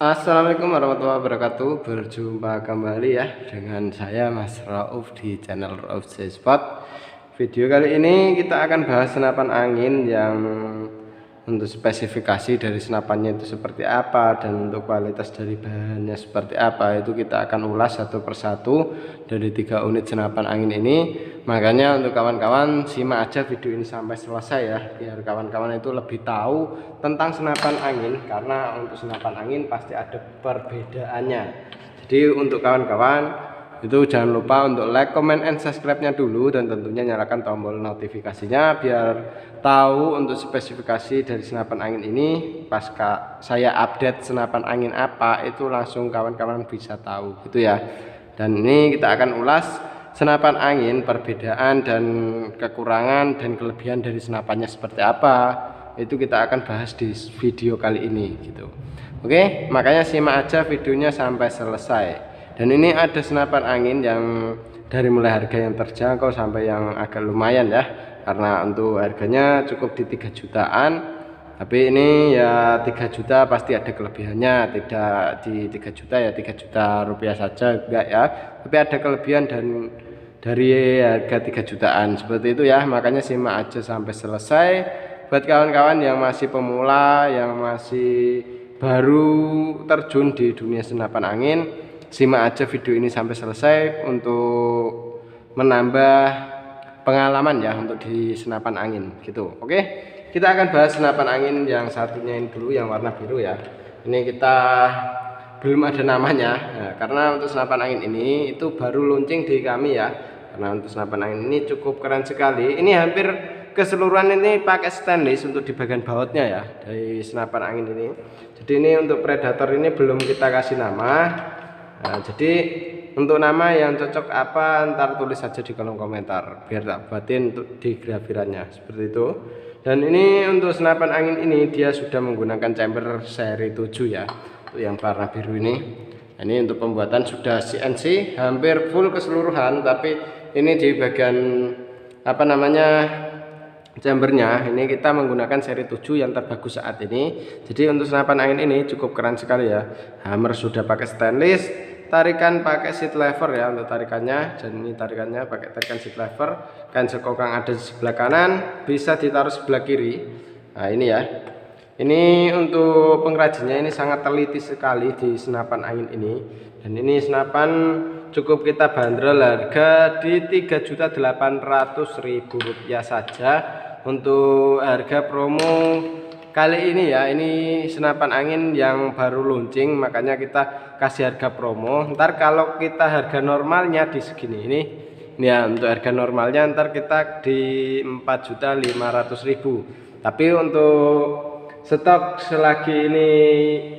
Assalamualaikum warahmatullahi wabarakatuh. Berjumpa kembali ya dengan saya Mas Rauf di channel Rauf Spot. Video kali ini kita akan bahas senapan angin yang untuk spesifikasi dari senapannya itu seperti apa dan untuk kualitas dari bahannya seperti apa, itu kita akan ulas satu persatu dari 3 unit senapan angin ini. Makanya untuk kawan-kawan simak aja video ini sampai selesai ya, biar kawan-kawan itu lebih tahu tentang senapan angin, karena untuk senapan angin pasti ada perbedaannya. Jadi untuk kawan-kawan itu jangan lupa untuk like, comment, and subscribe-nya dulu, dan tentunya nyalakan tombol notifikasinya biar tahu untuk spesifikasi dari senapan angin ini. Pas saya update senapan angin apa, itu langsung kawan-kawan bisa tahu gitu ya. Dan ini kita akan ulas senapan angin, perbedaan dan kekurangan dan kelebihan dari senapannya seperti apa, itu kita akan bahas di video kali ini gitu. Oke, makanya simak aja videonya sampai selesai. Dan ini ada senapan angin yang dari mulai harga yang terjangkau sampai yang agak lumayan ya, karena untuk harganya cukup di 3 jutaan. Tapi ini ya 3 juta pasti ada kelebihannya, tidak di 3 juta ya 3 juta rupiah saja enggak ya, tapi ada kelebihan dan dari harga 3 jutaan seperti itu ya. Makanya simak aja sampai selesai. Buat kawan-kawan yang masih pemula, yang masih baru terjun di dunia senapan angin, simak aja video ini sampai selesai untuk menambah pengalaman ya untuk di senapan angin gitu. Oke, kita akan bahas senapan angin yang satunya ini dulu, yang warna biru ya. Ini kita belum ada namanya nah, karena untuk senapan angin ini itu baru launching di kami ya. Karena untuk senapan angin ini cukup keren sekali. Ini hampir keseluruhan ini pakai stainless untuk di bagian bautnya ya dari senapan angin ini. Jadi ini untuk Predator ini belum kita kasih nama. Nah, jadi untuk nama yang cocok apa ntar tulis saja di kolom komentar biar tak buatin untuk di grafirannya seperti itu. Dan ini untuk senapan angin ini dia sudah menggunakan chamber seri 7 ya, untuk yang warna biru ini. Nah, ini untuk pembuatan sudah CNC hampir full keseluruhan, tapi ini di bagian apa namanya chambernya ini kita menggunakan seri 7 yang terbagus saat ini. Jadi untuk senapan angin ini cukup keren sekali ya. Hammer sudah pakai stainless, tarikan pakai seat lever ya untuk tarikannya, dan ini tarikannya pakai tarikan seat lever. Cancel kokang ada di sebelah kanan, bisa ditaruh sebelah kiri. Nah ini ya, ini untuk pengrajinnya ini sangat teliti sekali di senapan angin ini. Dan ini senapan cukup kita bandrol harga di Rp3.800.000 saja untuk harga promo kali ini ya. Ini senapan angin yang baru launching, makanya kita kasih harga promo. Ntar kalau kita harga normalnya di segini ini ya, untuk harga normalnya ntar kita di 4.500.000. Tapi untuk stok selagi ini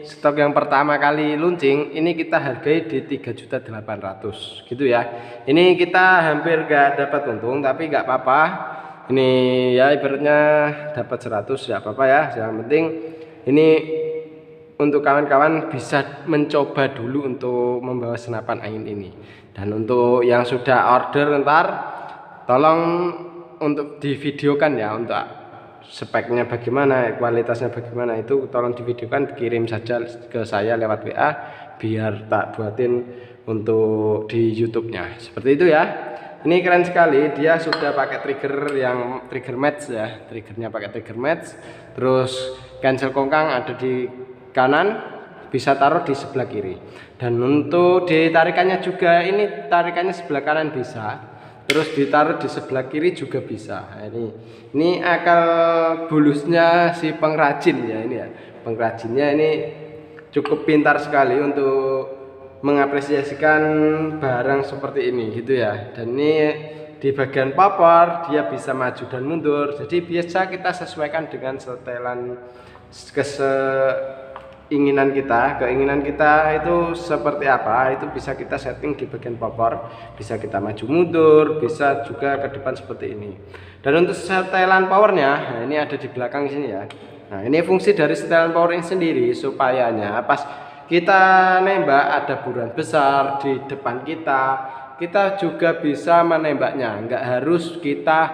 stok yang pertama kali launching ini kita hargai di 3.800.000 gitu ya. Ini kita hampir gak dapat untung, tapi gak apa-apa. Ini ya ibaratnya dapat 100 ya apa-apa ya. Yang penting ini untuk kawan-kawan bisa mencoba dulu untuk membawa senapan angin ini. Dan untuk yang sudah order ntar tolong untuk divideokan ya, untuk speknya bagaimana, kualitasnya bagaimana, itu tolong divideokan, kirim saja ke saya lewat WA biar tak buatin untuk di YouTube-nya. Seperti itu ya. Ini keren sekali, dia sudah pakai trigger yang trigger match ya, triggernya pakai trigger match. Terus cancel kongkang ada di kanan, bisa taruh di sebelah kiri. Dan untuk ditarikannya juga, ini tarikannya sebelah kanan bisa, terus ditaruh di sebelah kiri juga bisa. Nah, ini akal bulusnya si pengrajin ya ini ya. Pengrajinnya ini cukup pintar sekali untuk mengapresiasikan barang seperti ini gitu ya. Dan ini di bagian popor dia bisa maju dan mundur. Jadi biasa kita sesuaikan dengan setelan keinginan kita itu seperti apa, itu bisa kita setting di bagian popor. Bisa kita maju mundur, bisa juga ke depan seperti ini. Dan untuk setelan powernya, nah ini ada di belakang sini ya. Nah ini fungsi dari setelan power ini sendiri supayanya pas kita nembak ada buruan besar di depan kita juga bisa menembaknya. Enggak harus kita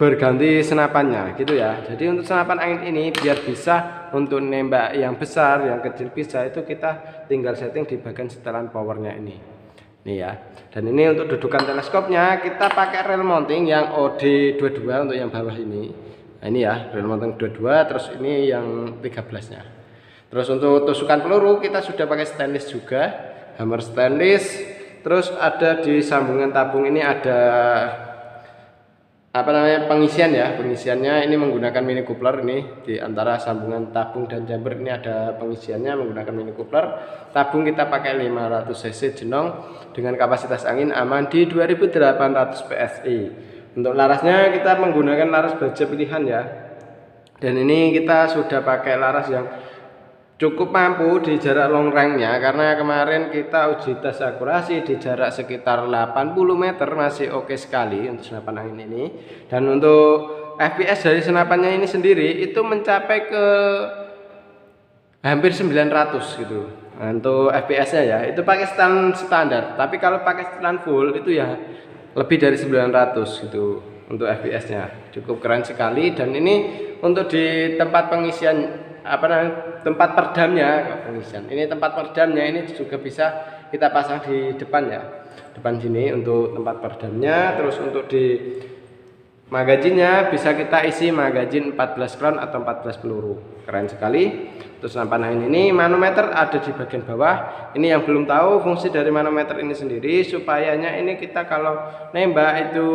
berganti senapannya gitu ya. Jadi untuk senapan angin ini biar bisa untuk nembak yang besar, yang kecil bisa, itu kita tinggal setting di bagian setelan powernya ini. Nih ya. Dan ini untuk dudukan teleskopnya kita pakai rel mounting yang OD22 untuk yang bawah ini. Nah, ini ya, rel mounting 22, terus ini yang 13-nya. Terus untuk tusukan peluru kita sudah pakai stainless juga, hammer stainless. Terus ada di sambungan tabung ini ada pengisian ya. Pengisiannya ini menggunakan mini coupler, ini di antara sambungan tabung dan chamber ini ada pengisiannya menggunakan mini coupler. Tabung kita pakai 500 cc Genong dengan kapasitas angin aman di 2800 PSI. Untuk larasnya kita menggunakan laras baja pilihan ya. Dan ini kita sudah pakai laras yang cukup mampu di jarak long range-nya, karena kemarin kita uji tes akurasi di jarak sekitar 80 meter masih oke sekali untuk senapan angin ini. Dan untuk FPS dari senapannya ini sendiri itu mencapai ke hampir 900 gitu. Nah, untuk FPS-nya ya itu pakai standar, tapi kalau pakai setelan full itu ya lebih dari 900 gitu untuk FPS-nya. Cukup keren sekali. Dan ini untuk di tempat pengisian tempat perdamnya, pengisian ini tempat perdamnya ini juga bisa kita pasang di depan ya, depan sini untuk tempat perdamnya. Terus untuk di magazinnya bisa kita isi magazin 14 round atau 14 peluru, keren sekali. Terus senapan angin ini manometer ada di bagian bawah. Ini yang belum tahu fungsi dari manometer ini sendiri, supayanya ini kita kalau nembak itu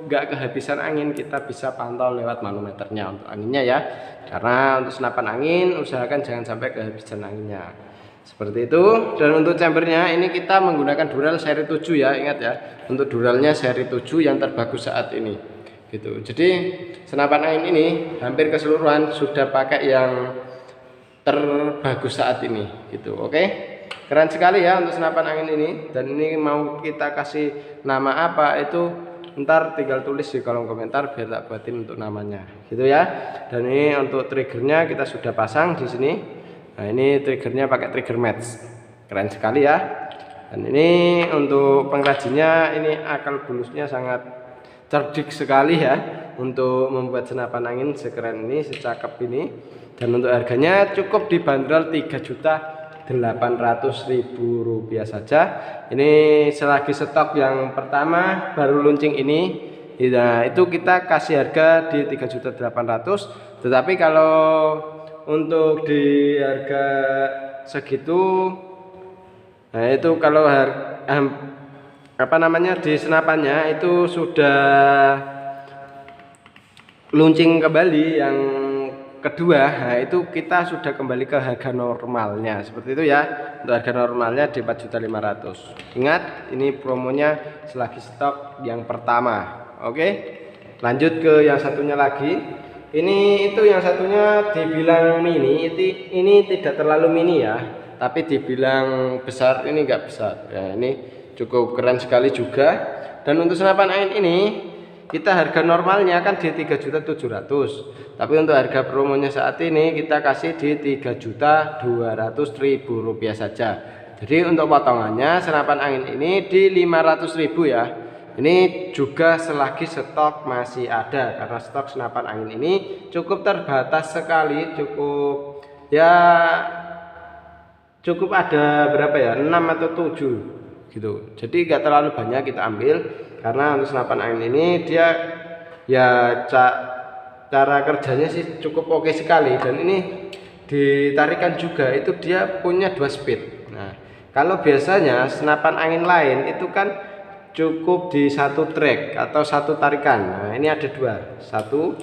gak kehabisan angin, kita bisa pantau lewat manometernya untuk anginnya ya. Karena untuk senapan angin usahakan jangan sampai kehabisan anginnya, seperti itu. Dan untuk chambernya ini kita menggunakan dural seri 7 ya, ingat ya, untuk duralnya seri 7 yang terbagus saat ini gitu. Jadi senapan angin ini hampir keseluruhan sudah pakai yang terbagus saat ini gitu. Oke, keren sekali ya untuk senapan angin ini. Dan ini mau kita kasih nama apa itu ntar tinggal tulis di kolom komentar biar tak buatin untuk namanya gitu ya. Dan ini untuk triggernya kita sudah pasang di sini. Nah, ini triggernya pakai trigger match, keren sekali ya. Dan ini untuk pengrajinnya, ini akal bulusnya sangat cerdik sekali ya untuk membuat senapan angin sekeren ini, secakep ini. Dan untuk harganya cukup dibanderol Rp3.800.000 saja. Ini selagi stok yang pertama baru launching ini, nah itu kita kasih harga di 3.800.000. Tetapi kalau untuk di harga segitu, nah itu kalau di senapannya itu sudah launching kembali yang kedua, nah itu kita sudah kembali ke harga normalnya seperti itu ya. Untuk harga normalnya di 4.500.000. Ingat, ini promonya selagi stok yang pertama. Oke, lanjut ke yang satunya lagi. Ini itu yang satunya dibilang mini, ini tidak terlalu mini ya, tapi dibilang besar ini enggak besar ya. Ini cukup keren sekali juga. Dan untuk senapan angin ini kita harga normalnya kan di 3.700.000, tapi untuk harga promonya saat ini kita kasih di Rp3.200.000 saja. Jadi untuk potongannya senapan angin ini di 500.000 ya. Ini juga selagi stok masih ada, karena stok senapan angin ini cukup terbatas sekali, cukup ada berapa ya, 6 atau 7 gitu. Jadi gak terlalu banyak kita ambil, karena untuk senapan angin ini dia ya cara kerjanya sih cukup oke sekali. Dan ini ditarikan juga itu dia punya 2 speed. Nah, kalau biasanya senapan angin lain itu kan cukup di 1 track atau 1 tarikan. Nah, ini ada 2, 1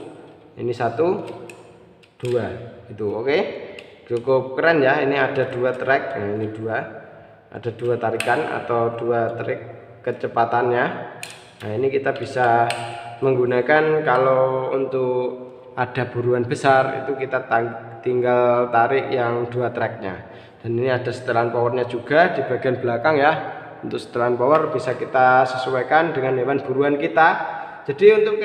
ini 1 2 itu. Oke, cukup keren ya. Ini ada 2 track, nah, ini 2, ada 2 tarikan atau 2 track kecepatannya. Nah, ini kita bisa menggunakan kalau untuk ada buruan besar itu kita tinggal tarik yang 2 tracknya. Dan ini ada setelan powernya juga di bagian belakang ya. Untuk setelan power bisa kita sesuaikan dengan hewan buruan kita. Jadi untuk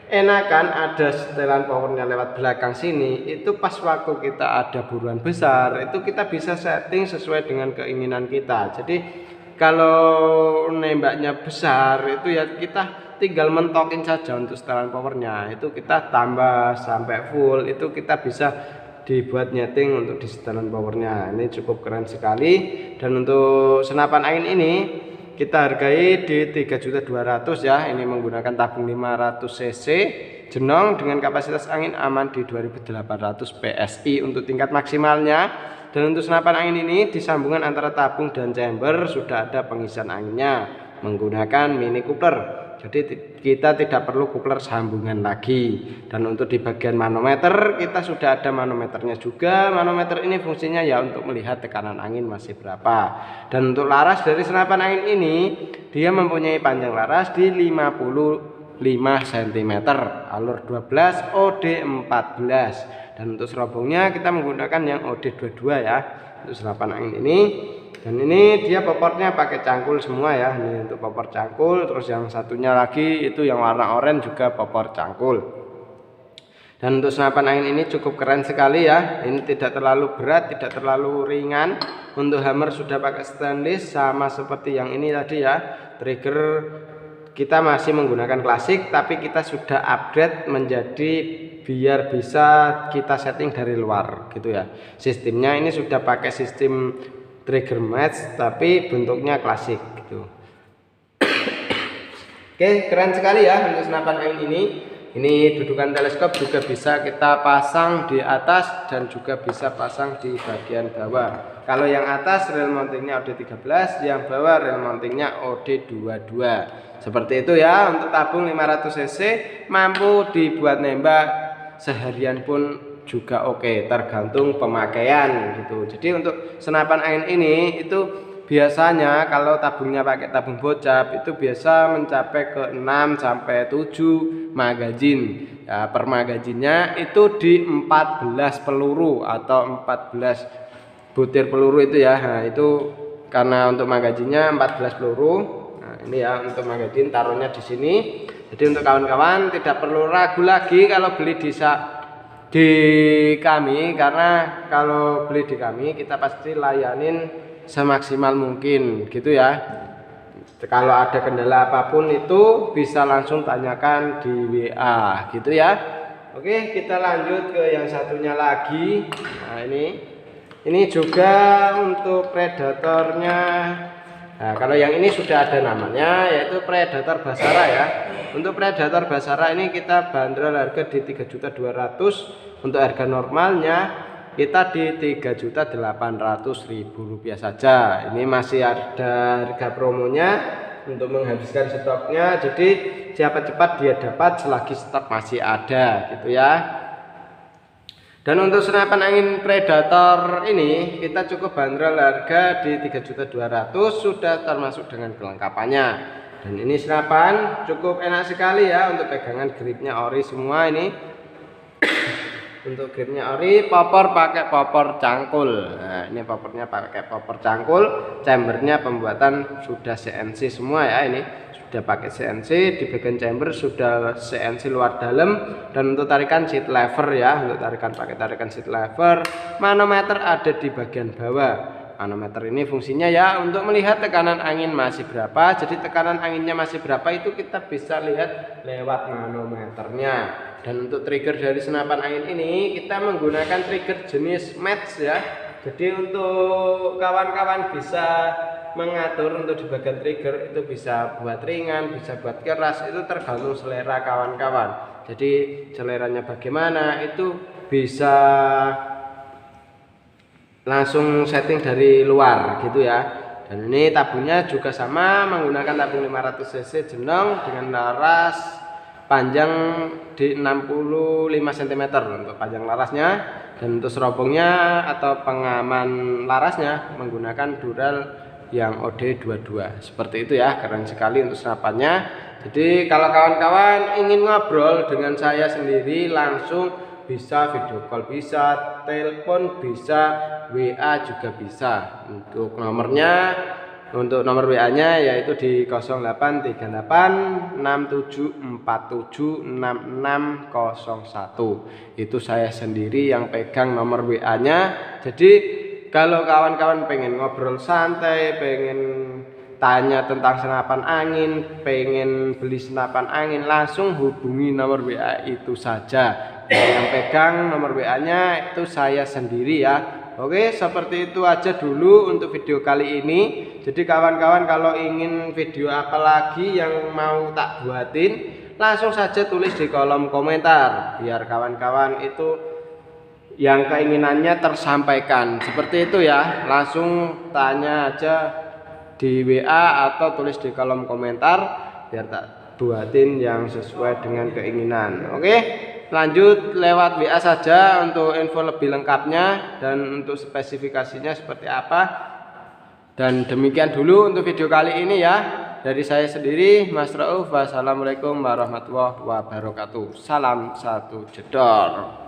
enakan ada setelan powernya lewat belakang sini, itu pas waktu kita ada buruan besar itu kita bisa setting sesuai dengan keinginan kita. Jadi kalau nembaknya besar itu ya kita tinggal mentokin saja untuk setelan powernya. Itu kita tambah sampai full, itu kita bisa dibuat nyeting untuk di setelan powernya. Ini cukup keren sekali. Dan untuk senapan angin ini kita hargai di 3.200.000 ya. Ini menggunakan tabung 500 cc jenong dengan kapasitas angin aman di 2800 PSI untuk tingkat maksimalnya. Dan untuk senapan angin ini disambungan antara tabung dan chamber sudah ada pengisian anginnya menggunakan mini coupler. Jadi kita tidak perlu coupler sambungan lagi. Dan untuk di bagian manometer kita sudah ada manometernya juga. Manometer ini fungsinya ya untuk melihat tekanan angin masih berapa. Dan untuk laras dari senapan angin ini dia mempunyai panjang laras di 55 cm, alur 12, OD 14. Dan untuk serobongnya kita menggunakan yang OD22 ya untuk senapan angin ini. Dan ini dia popornya pakai cangkul semua ya. Ini untuk popor cangkul. Terus yang satunya lagi itu yang warna oranye juga popor cangkul. Dan untuk senapan angin ini cukup keren sekali ya. Ini tidak terlalu berat, tidak terlalu ringan. Untuk hammer sudah pakai stainless sama seperti yang ini tadi ya. Trigger kita masih menggunakan klasik, tapi kita sudah upgrade menjadi biar bisa kita setting dari luar gitu ya. Sistemnya ini sudah pakai sistem trigger match tapi bentuknya klasik gitu. Oke, keren sekali ya untuk senapan angin ini. Ini dudukan teleskop juga bisa kita pasang di atas dan juga bisa pasang di bagian bawah. Kalau yang atas rel mountingnya OD13, yang bawah rel mountingnya OD22. Seperti itu ya. Untuk tabung 500 cc mampu dibuat nembak seharian pun juga oke, tergantung pemakaian gitu. Jadi untuk senapan angin ini itu biasanya kalau tabungnya pakai tabung bocap itu biasa mencapai ke 6 sampai 7 magazin ya. Per magazinnya itu di 14 peluru atau 14 butir peluru itu ya. Nah itu karena untuk magazinnya 14 peluru. Nah ini ya untuk magazin taruhnya di sini. Jadi untuk kawan-kawan tidak perlu ragu lagi kalau beli di kami, karena kalau beli di kami kita pasti layanin semaksimal mungkin gitu ya. Kalau ada kendala apapun itu bisa langsung tanyakan di WA gitu ya. Oke, kita lanjut ke yang satunya lagi. Nah ini juga untuk predatornya. Nah kalau yang ini sudah ada namanya yaitu Predator Basara ya. Untuk Predator Basara ini kita bandrol harga di 3.200.000. Untuk harga normalnya kita di 3.800.000 rupiah saja. Ini masih ada harga promonya untuk menghabiskan stoknya. Jadi siapa cepat dia dapat selagi stok masih ada gitu ya. Dan untuk senapan angin Predator ini kita cukup bandrol harga di 3.200.000 sudah termasuk dengan kelengkapannya. Dan ini senapan cukup enak sekali ya untuk pegangan, gripnya ori semua ini. Untuk gripnya ori, popor pakai popor cangkul. Nah, ini popornya pakai popor cangkul, chambernya pembuatan sudah CNC semua ya ini. Sudah pakai CNC, di bagian chamber sudah CNC luar dalam. Dan untuk tarikan seat lever ya, untuk tarikan pakai tarikan seat lever. Manometer ada di bagian bawah. Manometer ini fungsinya ya untuk melihat tekanan angin masih berapa. Jadi tekanan anginnya masih berapa itu kita bisa lihat lewat manometernya. Dan untuk trigger dari senapan angin ini kita menggunakan trigger jenis match ya. Jadi untuk kawan-kawan bisa mengatur untuk di bagian trigger itu bisa buat ringan, bisa buat keras, itu tergantung selera kawan-kawan. Jadi seleranya bagaimana itu bisa langsung setting dari luar gitu ya. Dan ini tabungnya juga sama, menggunakan tabung 500 cc jenong dengan laras panjang di 65 cm untuk panjang larasnya. Dan untuk serobongnya atau pengaman larasnya menggunakan dural yang OD22 seperti itu ya. Keren sekali untuk senapannya. Jadi kalau kawan-kawan ingin ngobrol dengan saya sendiri langsung bisa video call, bisa telepon, bisa WA juga bisa. Untuk nomornya, untuk nomor WA nya yaitu di 083867476601. Itu saya sendiri yang pegang nomor WA nya. Jadi kalau kawan-kawan pengen ngobrol santai, pengen tanya tentang senapan angin, pengen beli senapan angin, langsung hubungi nomor WA itu saja. Yang pegang nomor WA-nya itu saya sendiri ya. Oke, seperti itu aja dulu untuk video kali ini. Jadi kawan-kawan kalau ingin video apa lagi yang mau tak buatin, langsung saja tulis di kolom komentar biar kawan-kawan itu yang keinginannya tersampaikan. Seperti itu ya, langsung tanya aja di WA atau tulis di kolom komentar biar tak buatin yang sesuai dengan keinginan. Oke, lanjut lewat WA saja untuk info lebih lengkapnya dan untuk spesifikasinya seperti apa. Dan demikian dulu untuk video kali ini ya, dari saya sendiri Mas Rauf. Wassalamualaikum warahmatullahi wabarakatuh. Salam satu jedor.